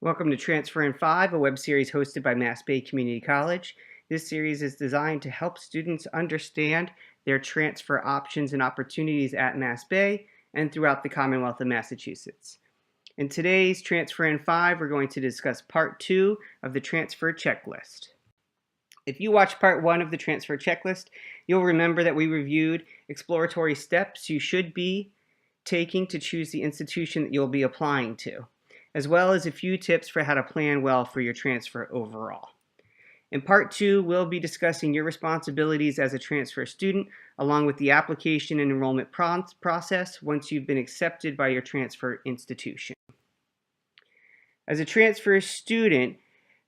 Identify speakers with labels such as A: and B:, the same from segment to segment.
A: Welcome to Transfer in 5, a web series hosted by MassBay Community College. This series is designed to help students understand their transfer options and opportunities at MassBay and throughout the Commonwealth of Massachusetts. In today's Transfer in 5, we're going to discuss Part 2 of the Transfer Checklist. If you watched Part 1 of the Transfer Checklist, you'll remember that we reviewed exploratory steps you should be taking to choose the institution that you'll be applying to, as well as a few tips for how to plan well for your transfer overall. In Part 2, we'll be discussing your responsibilities as a transfer student, along with the application and enrollment process once you've been accepted by your transfer institution. As a transfer student,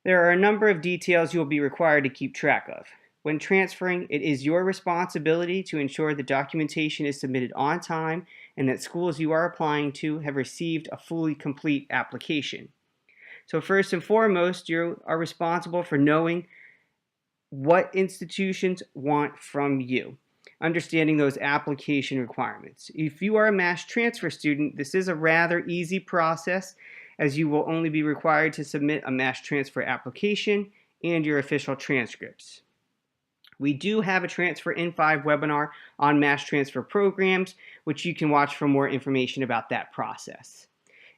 A: there are a number of details you'll be required to keep track of. When transferring, it is your responsibility to ensure the documentation is submitted on time and that schools you are applying to have received a fully complete application. So first and foremost, you are responsible for knowing what institutions want from you, understanding those application requirements. If you are a mass transfer student, this is a rather easy process, as you will only be required to submit a mass transfer application and your official transcripts. We do have a Transfer in 5 webinar on mass transfer programs, which you can watch for more information about that process.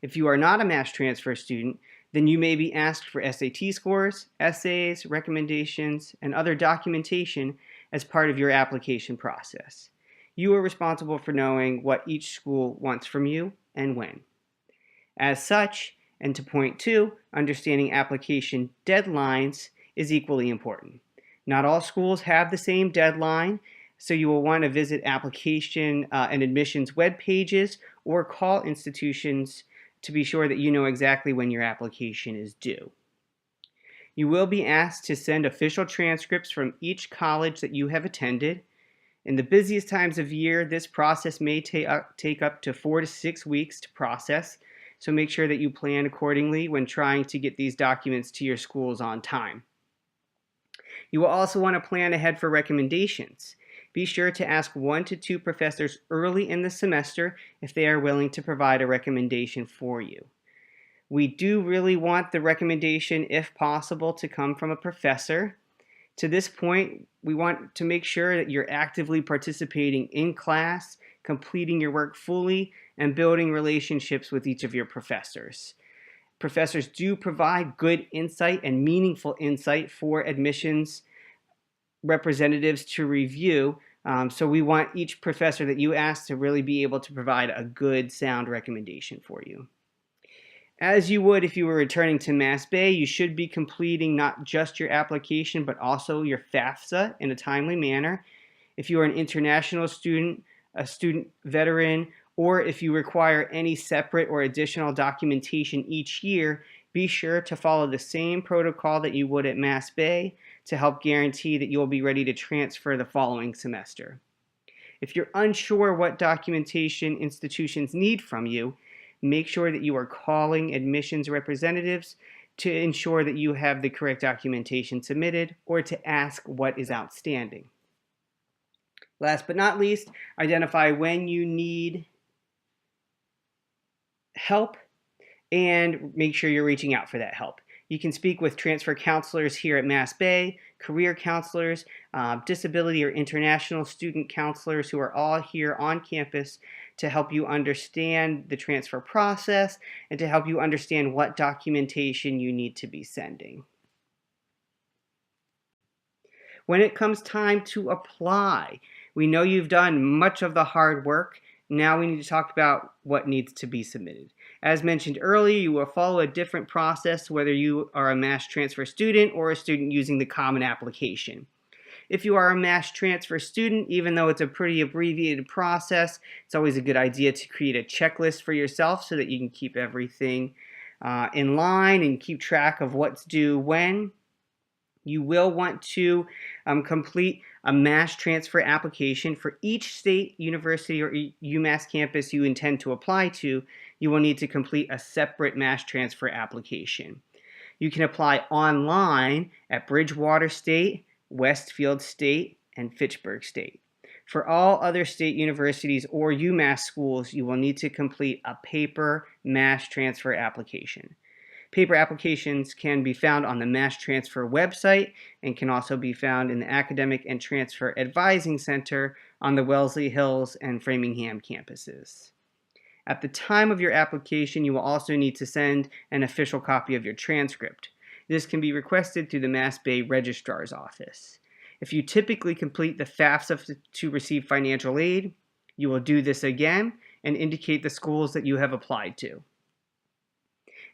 A: If you are not a mass transfer student, then you may be asked for SAT scores, essays, recommendations, and other documentation as part of your application process. You are responsible for knowing what each school wants from you and when. As such, and to point 2, understanding application deadlines is equally important. Not all schools have the same deadline, so you will want to visit application and admissions web pages or call institutions to be sure that you know exactly when your application is due. You will be asked to send official transcripts from each college that you have attended. In the busiest times of year, this process may take up to 4 to 6 weeks to process, so make sure that you plan accordingly when trying to get these documents to your schools on time. You will also want to plan ahead for recommendations. Be sure to ask 1 to 2 professors early in the semester if they are willing to provide a recommendation for you. We do really want the recommendation, if possible, to come from a professor. To this point, we want to make sure that you're actively participating in class, completing your work fully, and building relationships with each of your professors. Professors do provide good insight and meaningful insight for admissions representatives to review, so we want each professor that you ask to really be able to provide a good, sound recommendation for you. As you would if you were returning to MassBay, you should be completing not just your application but also your FAFSA in a timely manner. If you are an international student, a student veteran, or if you require any separate or additional documentation each year, be sure to follow the same protocol that you would at MassBay to help guarantee that you'll be ready to transfer the following semester. If you're unsure what documentation institutions need from you, make sure that you are calling admissions representatives to ensure that you have the correct documentation submitted or to ask what is outstanding. Last but not least, identify when you need help and make sure you're reaching out for that help. You can speak with transfer counselors here at MassBay, career counselors, disability or international student counselors who are all here on campus to help you understand the transfer process and to help you understand what documentation you need to be sending. When it comes time to apply, we know you've done much of the hard work. Now we need to talk about what needs to be submitted. As mentioned earlier, you will follow a different process whether you are a mass transfer student or a student using the common application. If you are a mass transfer student, even though it's a pretty abbreviated process, it's always a good idea to create a checklist for yourself so that you can keep everything in line and keep track of what's due when. You will want to complete a mass transfer application for each state, university, or UMass campus you intend to apply to. You will need to complete a separate mass transfer application. You can apply online at Bridgewater State, Westfield State, and Fitchburg State. For all other state universities or UMass schools, you will need to complete a paper mass transfer application. Paper applications can be found on the Mass Transfer website and can also be found in the Academic and Transfer Advising Center on the Wellesley Hills and Framingham campuses. At the time of your application, you will also need to send an official copy of your transcript. This can be requested through the MassBay Registrar's Office. If you typically complete the FAFSA to receive financial aid, you will do this again and indicate the schools that you have applied to.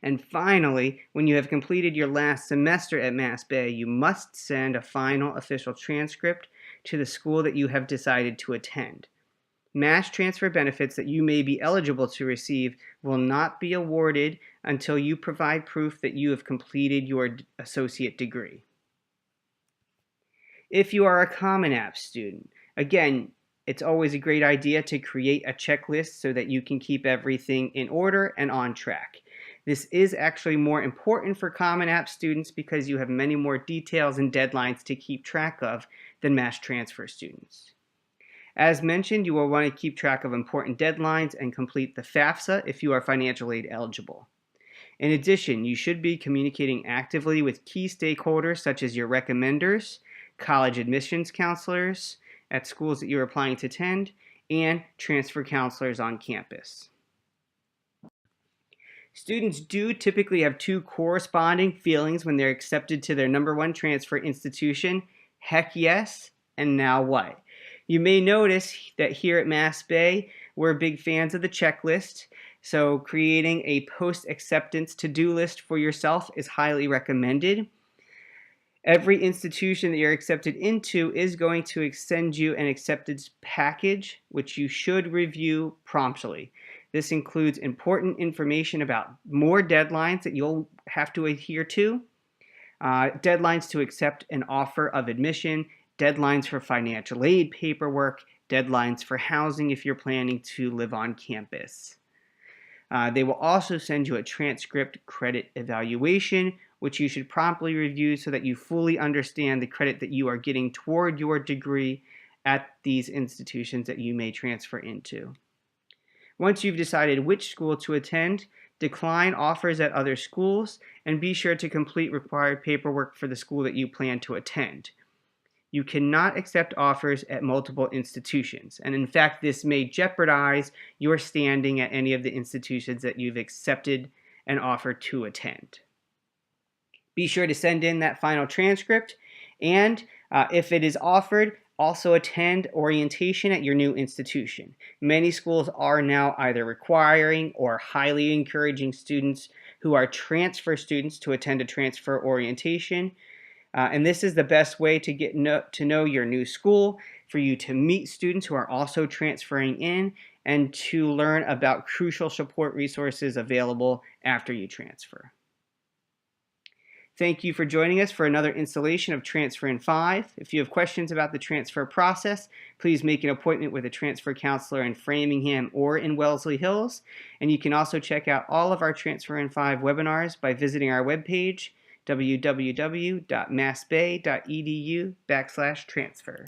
A: And finally, when you have completed your last semester at MassBay, you must send a final official transcript to the school that you have decided to attend. Mass transfer benefits that you may be eligible to receive will not be awarded until you provide proof that you have completed your associate degree. If you are a Common App student, again, it's always a great idea to create a checklist so that you can keep everything in order and on track. This is actually more important for Common App students because you have many more details and deadlines to keep track of than Mass Transfer students. As mentioned, you will want to keep track of important deadlines and complete the FAFSA if you are financial aid eligible. In addition, you should be communicating actively with key stakeholders such as your recommenders, college admissions counselors at schools that you're applying to attend, and transfer counselors on campus. Students do typically have two corresponding feelings when they're accepted to their #1 transfer institution: heck yes, and now what? You may notice that here at MassBay, we're big fans of the checklist, so creating a post-acceptance to-do list for yourself is highly recommended. Every institution that you're accepted into is going to extend you an acceptance package, which you should review promptly. This includes important information about more deadlines that you'll have to adhere to, deadlines to accept an offer of admission, deadlines for financial aid paperwork, deadlines for housing if you're planning to live on campus. They will also send you a transcript credit evaluation, which you should promptly review so that you fully understand the credit that you are getting toward your degree at these institutions that you may transfer into. Once you've decided which school to attend, decline offers at other schools and be sure to complete required paperwork for the school that you plan to attend. You cannot accept offers at multiple institutions, and in fact, this may jeopardize your standing at any of the institutions that you've accepted an offer to attend. Be sure to send in that final transcript, and if it is offered, also attend orientation at your new institution. Many schools are now either requiring or highly encouraging students who are transfer students to attend a transfer orientation. And this is the best way to get to know your new school, for you to meet students who are also transferring in, and to learn about crucial support resources available after you transfer. Thank you for joining us for another installation of Transfer in 5. If you have questions about the transfer process, please make an appointment with a transfer counselor in Framingham or in Wellesley Hills. And you can also check out all of our Transfer in 5 webinars by visiting our webpage, www.massbay.edu/transfer.